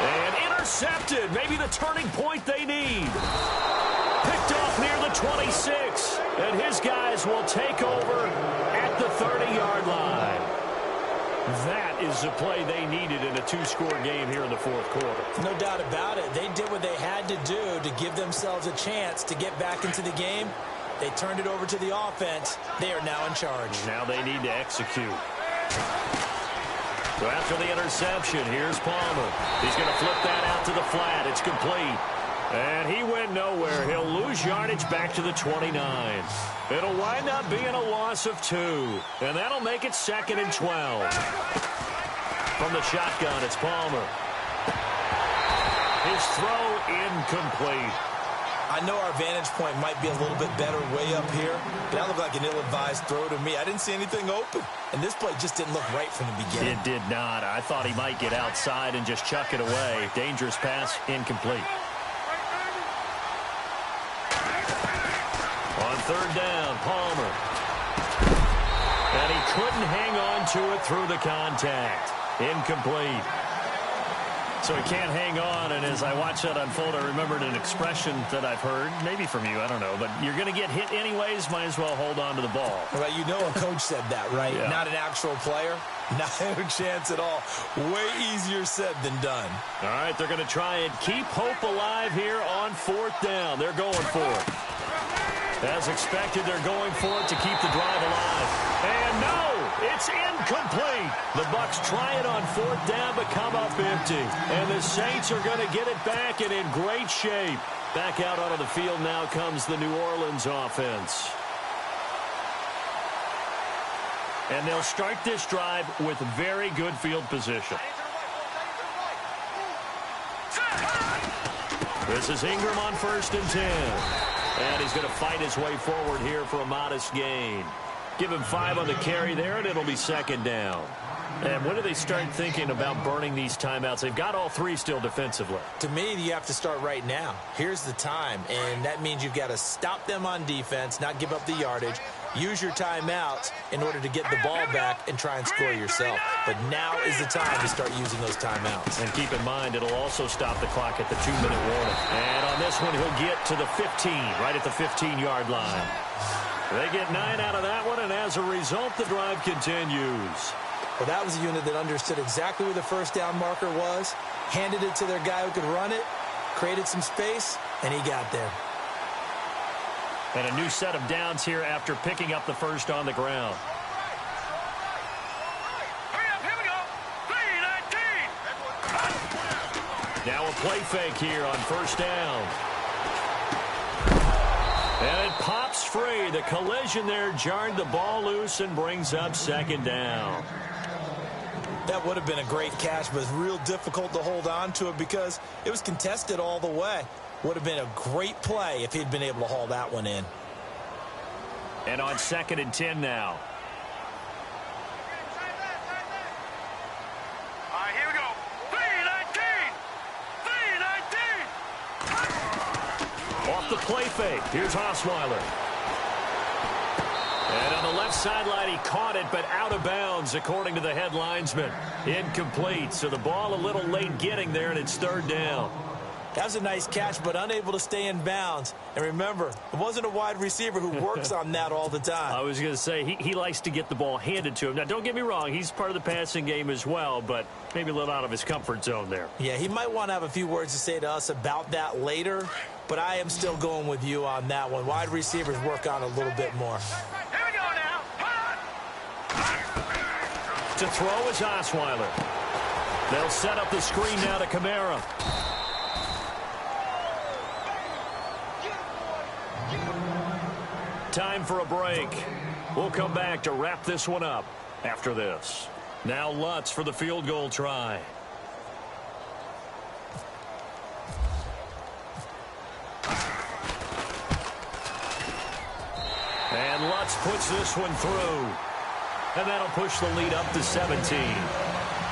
And intercepted. Maybe the turning point they need. Picked off near the 26. And his guys will take over at the 30-yard line. That is the play they needed in a 2-score game here in the fourth quarter. No doubt about it. They did what they had to do to give themselves a chance to get back into the game. They turned it over to the offense. They are now in charge. Now they need to execute. So after the interception, here's Palmer. He's going to flip that out to the flat. It's complete. And he went nowhere. He'll lose yardage back to the 29. It'll wind up being a loss of 2. And that'll make it 2nd and 12. From the shotgun, it's Palmer. His throw incomplete. I know our vantage point might be a little bit better way up here, but that looked like an ill-advised throw to me. I didn't see anything open, and this play just didn't look right from the beginning. It did not. I thought he might get outside and just chuck it away. Dangerous pass, incomplete. On 3rd down, Palmer. And he couldn't hang on to it through the contact. Incomplete. So he can't hang on, and as I watched that unfold, I remembered an expression that I've heard, maybe from you, I don't know, but you're going to get hit anyways, might as well hold on to the ball. Well, you know a coach said that, right? Yeah. Not an actual player. Not a chance at all. Way easier said than done. All right, they're going to try and keep hope alive here on 4th down. They're going for it. As expected, they're going for it to keep the drive alive. And no, it's incomplete. The Bucs try it on 4th down, but come up empty. And the Saints are going to get it back and in great shape. Back out onto the field now comes the New Orleans offense. And they'll start this drive with very good field position. This is Ingram on 1st and 10. And he's going to fight his way forward here for a modest gain. Give him 5 on the carry there, and it'll be second down. And when do they start thinking about burning these timeouts? They've got all 3 still defensively. To me, you have to start right now. Here's the time, and that means you've got to stop them on defense, not give up the yardage, use your timeouts in order to get the ball back and try and score yourself. But now is the time to start using those timeouts. And keep in mind, it'll also stop the clock at the 2-minute warning. And on this one, he'll get to the 15, right at the 15-yard line. They get 9 out of that one, and as a result, the drive continues. Well, that was a unit that understood exactly where the first down marker was, handed it to their guy who could run it, created some space, and he got there. And a new set of downs here after picking up the first on the ground. Here we go. 3-19. Now a play fake here on first down. And it pops free. The collision there jarred the ball loose and brings up second down. That would have been a great catch, but it's real difficult to hold on to it because it was contested all the way. Would have been a great play if he'd been able to haul that one in. And on 2nd and 10 now. All right, here we go. 3-19. 3-19. Off the play fake. Here's Osweiler. And on the left sideline, he caught it, but out of bounds, according to the head linesman. Incomplete, so the ball a little late getting there, and it's 3rd down. That was a nice catch, but unable to stay in bounds. And remember, it wasn't a wide receiver who works on that all the time. I was going to say, he likes to get the ball handed to him. Now, don't get me wrong, he's part of the passing game as well, but maybe a little out of his comfort zone there. Yeah, he might want to have a few words to say to us about that later, but I am still going with you on that one. Wide receivers work on a little bit more. Here we go now. To throw is Osweiler. They'll set up the screen now to Kamara. Time for a break. We'll come back to wrap this one up after this. Now Lutz for the field goal try. And Lutz puts this one through. And that'll push the lead up to 17.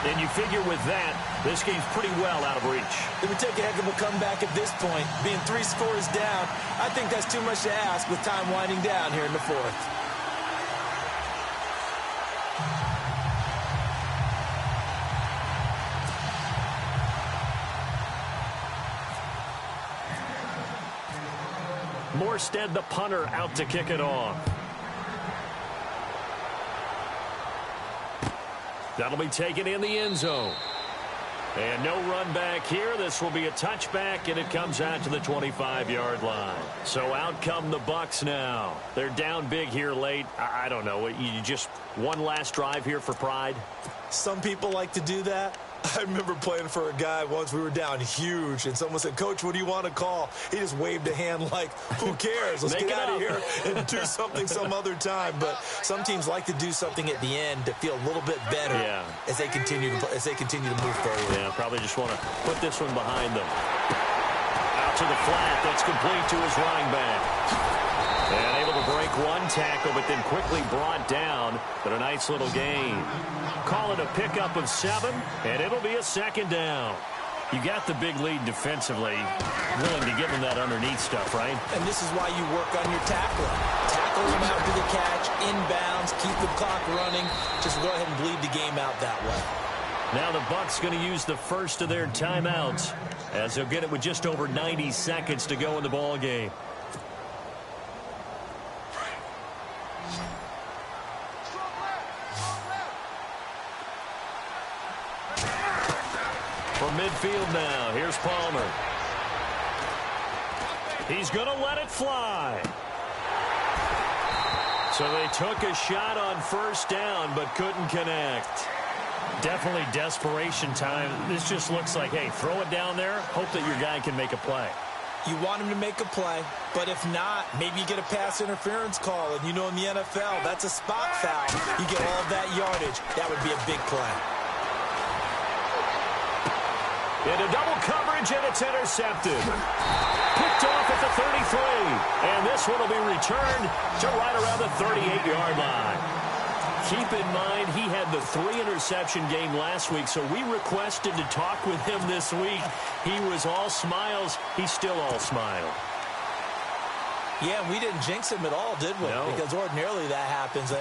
And you figure with that, this game's pretty well out of reach. It would take a heck of a comeback at this point. Being 3 scores down, I think that's too much to ask with time winding down here in the 4th. Morstead, the punter, out to kick it off. That'll be taken in the end zone. And no run back here. This will be a touchback, and it comes out to the 25-yard line. So out come the Bucs now. They're down big here late. I don't know. You just one last drive here for pride? Some people like to do that. I remember playing for a guy once. We were down huge, and someone said, "Coach, what do you want to call?" He just waved a hand like, who cares? Let's get out of here and do something some other time. But some teams like to do something at the end to feel a little bit better as they continue to move forward. Yeah, probably just want to put this one behind them. Out to the flat. That's complete to his running back. And able to break one tackle, but then quickly brought down. But a nice little gain. Call it a pickup of 7, and it'll be a 2nd down. You got the big lead defensively, willing to give them that underneath stuff, right? And this is why you work on your tackling. Tackle them after the catch, inbounds, keep the clock running. Just go ahead and bleed the game out that way. Now the Bucs going to use the first of their timeouts, as they'll get it with just over 90 seconds to go in the ball game. From midfield now, here's Palmer. He's going to let it fly. So they took a shot on first down, but couldn't connect. Definitely desperation time. This just looks like, hey, throw it down there, hope that your guy can make a play. You want him to make a play, but if not, maybe you get a pass interference call, and you know in the NFL, that's a spot foul. You get all of that yardage. That would be a big play. Into double coverage, and it's intercepted. Picked off at the 33. And this one will be returned to right around the 38-yard line. Keep in mind, he had the 3-interception game last week, so we requested to talk with him this week. He was all smiles. He's still all smile. Yeah, we didn't jinx him at all, did we? No. Because ordinarily that happens.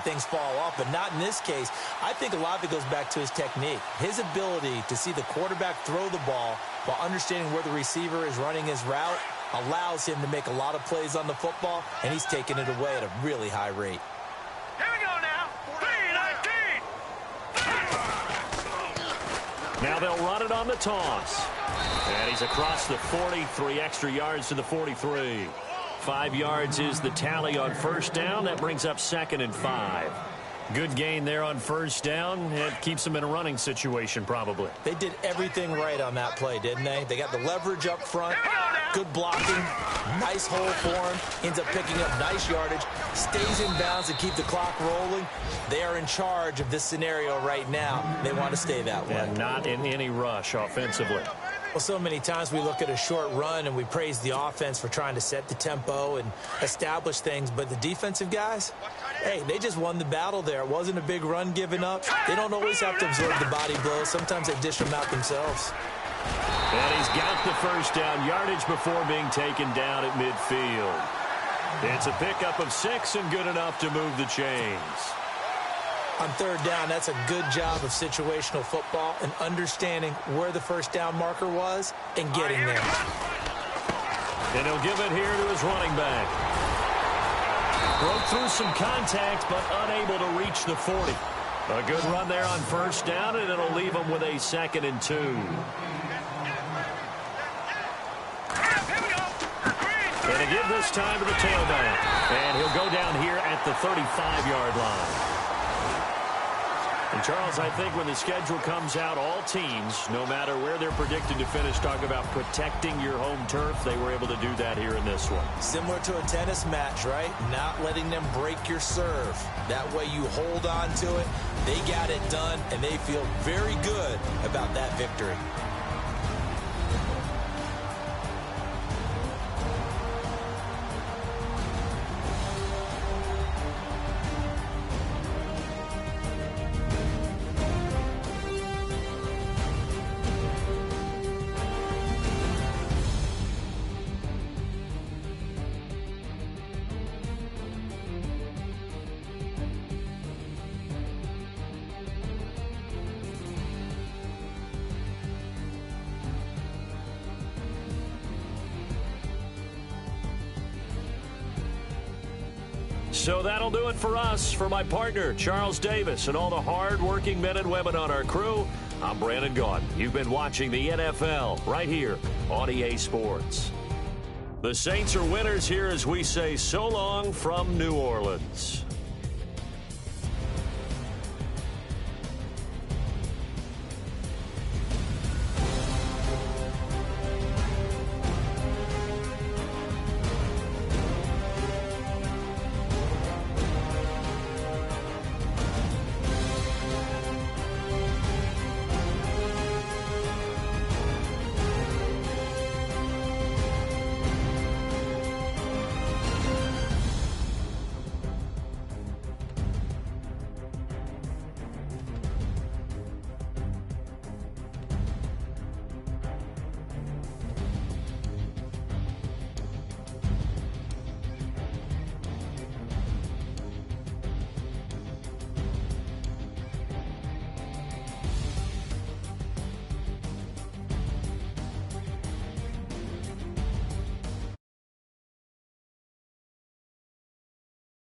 Things fall off, but not in this case. I think a lot of it goes back to his technique. His ability to see the quarterback throw the ball while understanding where the receiver is running his route allows him to make a lot of plays on the football, and he's taking it away at a really high rate. Here we go now. 3-19. Now they'll run it on the toss. And he's across the 40, 3 extra yards to the 43. 5 yards is the tally on first down. That brings up 2nd and 5. Good gain there on first down. It keeps them in a running situation, probably. They did everything right on that play, didn't they? They got the leverage up front, good blocking, nice hole for him, ends up picking up nice yardage, stays in bounds to keep the clock rolling. They are in charge of this scenario right now. They want to stay that way. And not in any rush offensively. Well, so many times we look at a short run and we praise the offense for trying to set the tempo and establish things, but the defensive guys, hey, they just won the battle there. It wasn't a big run given up. They don't always have to absorb the body blows. Sometimes they dish them out themselves. And he's got the first down yardage before being taken down at midfield. It's a pickup of 6 and good enough to move the chains. On third down, that's a good job of situational football and understanding where the first down marker was and getting there. And he'll give it here to his running back. Broke through some contact, but unable to reach the 40. A good run there on first down, and it'll leave him with a 2nd and 2. And to give this time to the tailback. And he'll go down here at the 35-yard line. And, Charles, I think when the schedule comes out, all teams, no matter where they're predicted to finish, talk about protecting your home turf. They were able to do that here in this one. Similar to a tennis match, right? Not letting them break your serve. That way you hold on to it. They got it done, and they feel very good about that victory. So that'll do it for us. For my partner, Charles Davis, and all the hard-working men and women on our crew, I'm Brandon Gaudin. You've been watching the NFL right here on EA Sports. The Saints are winners here as we say so long from New Orleans.